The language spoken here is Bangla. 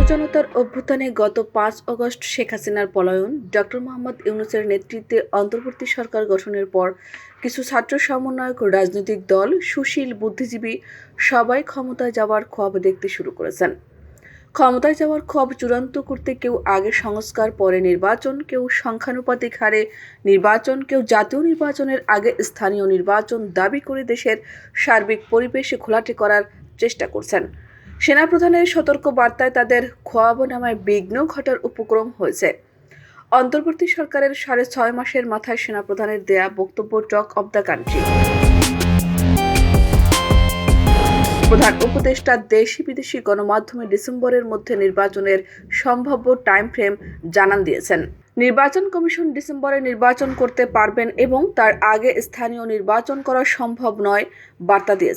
জনতার অভ্যুত্থানে গত ৫ আগস্ট শেখ হাসিনার পলায়ন, ডক্টর মোহাম্মদ ইউনূসের নেতৃত্বে অন্তর্বর্তী সরকার গঠনের পর কিছু ছাত্র সমন্বয়ক, রাজনৈতিক দল, সুশীল বুদ্ধিজীবী সবাই ক্ষমতায় যাওয়ার খোয়াব দেখতে শুরু করেছেন। ক্ষমতায় যাওয়ার খোয়াব চূড়ান্ত করতে কেউ আগে সংস্কার, পরে নির্বাচন, কেউ সংখ্যানুপাতিক হারে নির্বাচন, কেউ জাতীয় নির্বাচনের আগে স্থানীয় নির্বাচন দাবি করে দেশের সার্বিক পরিবেশ ঘোলাটে করার চেষ্টা করছেন। সেনাপ্রধানের সতর্ক বার্তায় তাদের খোয়াবনামায় বিঘ্ন ঘটার উপক্রম হয়েছে। অন্তর্বর্তী সরকারের ৬.৫ মাসের মাথায় সেনাপ্রধানের দেয়া বক্তব্য টক অব দ্য কান্ট্রি। প্রধান উপদেষ্টা দেশি বিদেশি গণমাধ্যমে ডিসেম্বরের মধ্যে নির্বাচনের সম্ভাব্য টাইম ফ্রেম জানান দিয়েছেন। নির্বাচন কমিশন ডিসেম্বরে নির্বাচন করতে পারবেন এবং তার আগে স্থানীয় নির্বাচন করা সম্ভব নয় বার্তা দিয়েছে।